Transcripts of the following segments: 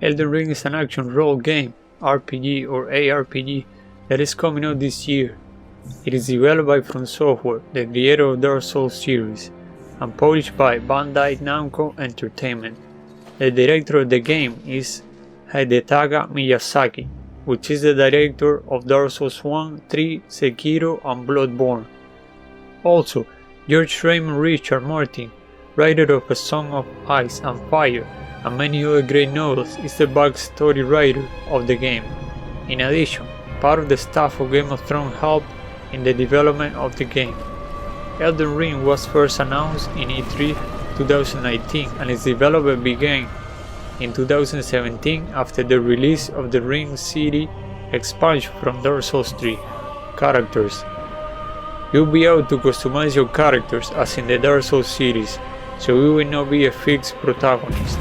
Elden Ring is an action role game, RPG or ARPG, that is coming out this year. It is developed by FromSoftware, the creator of Dark Souls series, and published by Bandai Namco Entertainment. The director of the game is Hidetaka Miyazaki, which is the director of Dark Souls 1, 3, Sekiro and Bloodborne. Also, Raymond Richard Martin, writer of A Song of Ice and Fire and many other great novels, is the backstory writer of the game. In addition, part of the staff of Game of Thrones helped in the development of the game. Elden Ring was first announced in E3 2019 and its development began in 2017 after the release of the Ring City expansion from Dark Souls 3. Characters. You'll be able to customize your characters as in the Dark Souls series, so you will not be a fixed protagonist.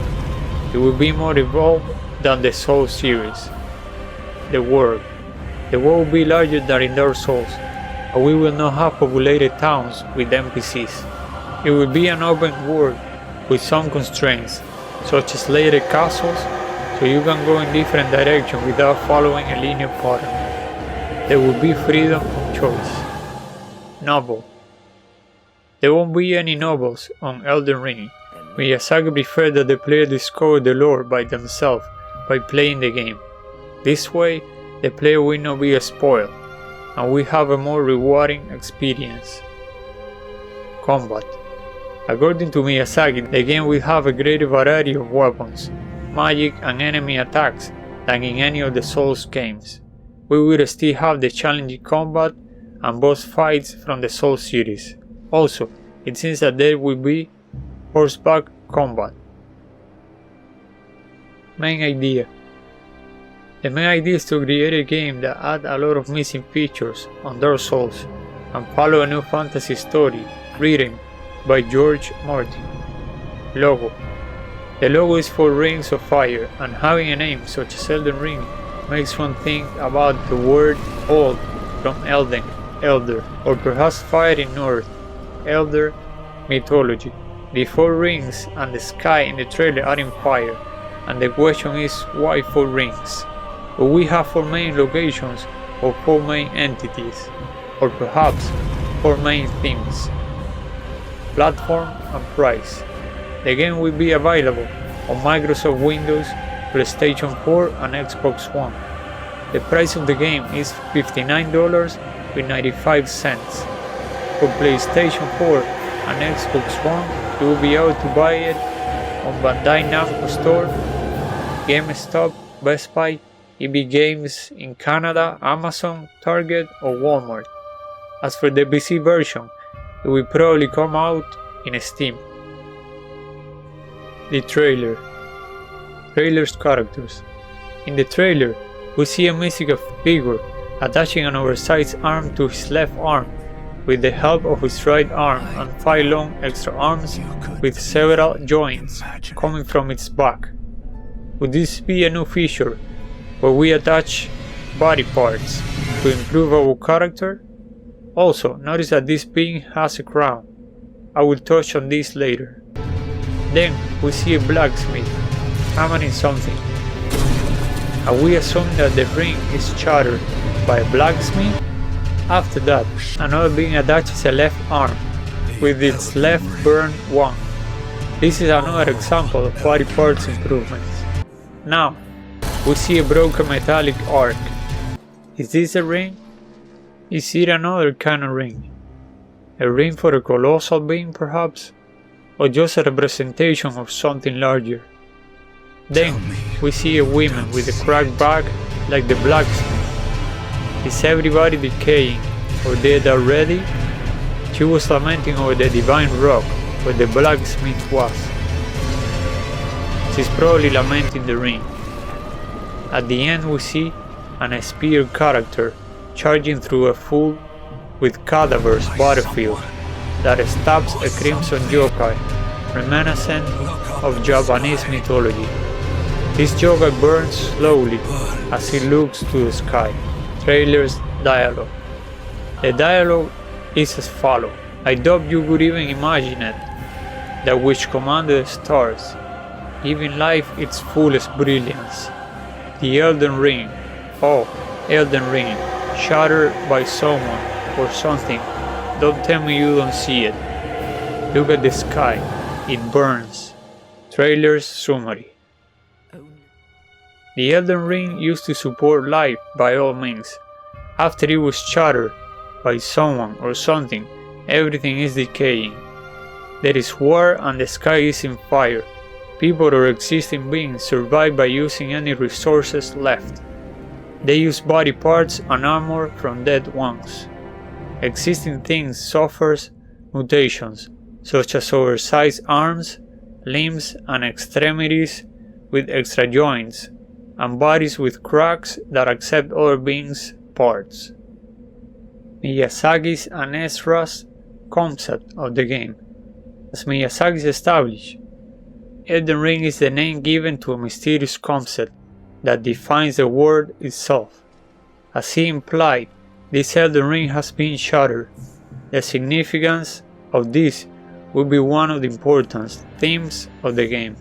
It will be more evolved than the Souls series. The world. The world will be larger than in Dark Souls, but we will not have populated towns with NPCs. It will be an open world with some constraints, such as layered castles, so you can go in different directions without following a linear pattern. There will be freedom of choice. Novel. There won't be any novels on Elden Ring. Miyazaki preferred that the player discover the lore by themselves by playing the game. This way, the player will not be spoiled, and we have a more rewarding experience. Combat. According to Miyazaki, the game will have a greater variety of weapons, magic and enemy attacks than in any of the Souls games. We will still have the challenging combat and boss fights from the Souls series. Also, it seems that there will be horseback combat. Main idea. The main idea is to create a game that adds a lot of missing features on Dark Souls and follow a new fantasy story written by George Martin. Logo. The logo is for Rings of Fire, and having a name such as Elden Ring makes one think about the word old from Elden, elder, or perhaps fire in North, elder mythology. The four rings and the sky in the trailer are in fire, and the question is why 4 rings? Will we have 4 main locations or 4 main entities, or perhaps 4 main themes? Platform and price. The game will be available on Microsoft Windows, PlayStation 4 and Xbox One. The price of the game is $59.95. For PlayStation 4 and Xbox One, you will be able to buy it on Bandai Namco Store, GameStop, Best Buy, EB Games in Canada, Amazon, Target or Walmart. As for the PC version, it will probably come out in Steam. The trailer. Trailer's characters. In the trailer, we see a mystical figure attaching an oversized arm to his left arm with the help of his right arm and 5 long extra arms with several joints coming from its back. Would this be a new feature where we attach body parts to improve our character? Also, notice that this being has a crown. I will touch on this later. Then we see a blacksmith hammering something, and we assume that the ring is shattered by a blacksmith. After that, another being attaches a left arm with its left burned one. This is another example of body parts improvements. Now, we see a broken metallic arc. Is this a ring? Is it another kind of ring? A ring for a colossal being perhaps? Or just a representation of something larger? Then, we see a woman with a cracked back like the blacksmith. Is everybody decaying or dead already? She was lamenting over the divine rock where the blacksmith was. She's probably lamenting the ring. At the end we see an spear character charging through a full with cadavers battlefield that stabs a crimson yokai, reminiscent of Japanese mythology. This yokai burns slowly as he looks to the sky. Trailer's dialogue. The dialogue is as follows. I doubt you could even imagine it, that which commanded the stars. giving life its fullest brilliance. The Elden Ring. Oh, Elden Ring. Shattered by someone or something. Don't tell me you don't see it. Look at the sky. It burns. Trailer's summary. The Elden Ring used to support life by all means. After it was shattered by someone or something, everything is decaying. There is war and the sky is in fire. People or existing beings survive by using any resources left. They use body parts and armor from dead ones. Existing things suffers mutations, such as oversized arms, limbs and extremities with extra joints, and bodies with cracks that accept other beings' parts. Miyazaki's and Esra's concept of the game. As Miyazaki established, Elden Ring is the name given to a mysterious concept that defines the world itself. As he implied, this Elden Ring has been shattered. The significance of this will be one of the important themes of the game.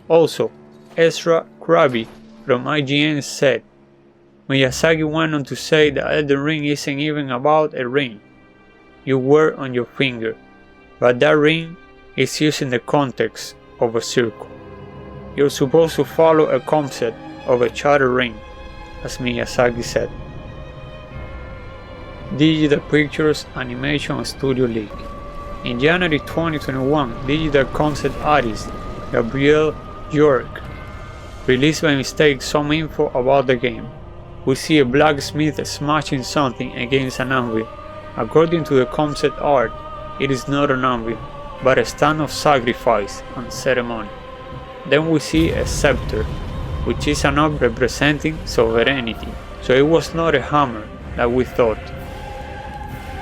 Also, Esra Krabi from IGN said, Miyazaki went on to say that Elden Ring isn't even about a ring you wear on your finger, but that ring is used in the context of a circle. You're supposed to follow a concept of a shattered ring, as Miyazaki said. Digital Pictures Animation Studio League. In January 2021, digital concept artist Gabriel York released by mistake some info about the game. We see a blacksmith smashing something against an anvil. According to the concept art, it is not an anvil, but a stand of sacrifice and ceremony. Then we see a scepter, which is an object representing sovereignty, so it was not a hammer like we thought.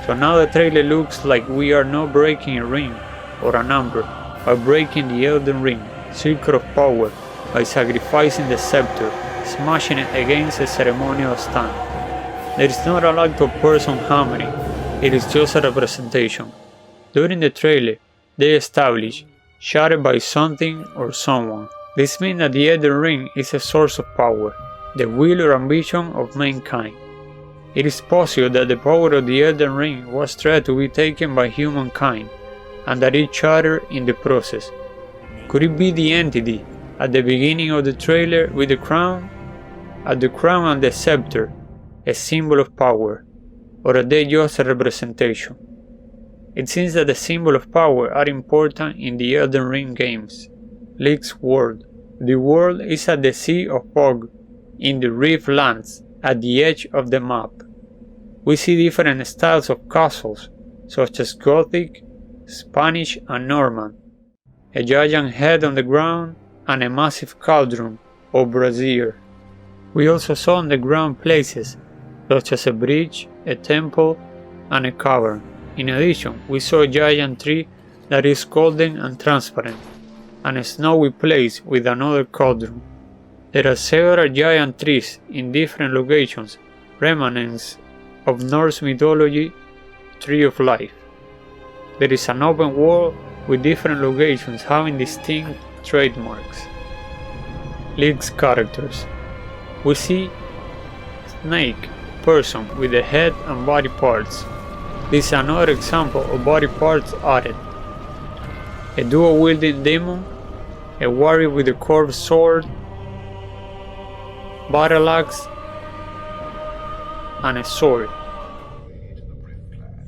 So now the trailer looks like we are not breaking a ring or an amber, but breaking the Elden Ring, circle of power, by sacrificing the scepter, smashing it against a ceremonial stand. There is not a lot of person hammering, it is just a representation. During the trailer, they establish shattered by something or someone. This means that the Elden Ring is a source of power, the will or ambition of mankind. It is possible that the power of the Elden Ring was tried to be taken by humankind, and that it shattered in the process. Could it be the entity at the beginning of the trailer with the crown? At the crown and the scepter, a symbol of power, or are they just a representation? It seems that the symbol of power are important in the Elden Ring games. League's world. The world is at the Sea of Fog, in the Rift Lands, at the edge of the map. We see different styles of castles, such as Gothic, Spanish and Norman, a giant head on the ground, and a massive cauldron or brazier. We also saw on the ground places, such as a bridge, a temple, and a cavern. In addition, we saw a giant tree that is golden and transparent, and a snowy place with another cauldron. There are several giant trees in different locations, remnants of Norse mythology, Tree of Life. There is an open world with different locations having distinct trademarks. League's characters. We see Snake, person with the head and body parts. This is another example of body parts added. A dual-wielding demon, a warrior with a curved sword, battle axe, and a sword,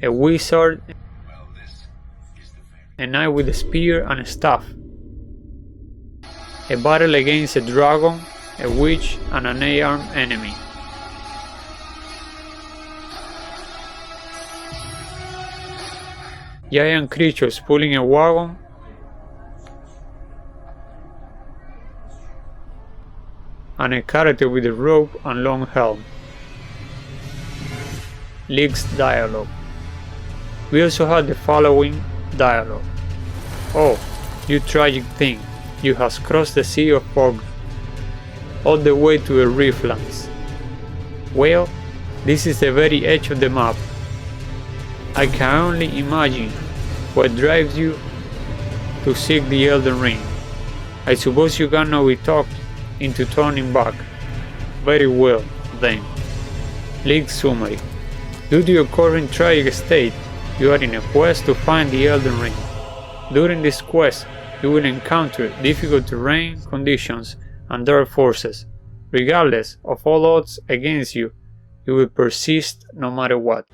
a wizard, a knight with a spear and a staff, a battle against a dragon, a witch, and an unarmed enemy. Giant creatures pulling a wagon, and a character with a rope and long helm. League's dialogue. We also had the following dialogue. Oh, you tragic thing, you have crossed the Sea of Fog all the way to the Riftlands. Well, this is the very edge of the map. I can only imagine what drives you to seek the Elden Ring. I suppose you cannot be talked into turning back. Very well, then. League Summary. Due to your current tragic state, you are in a quest to find the Elden Ring. During this quest, you will encounter difficult terrain, conditions, and dark forces. Regardless of all odds against you, you will persist no matter what.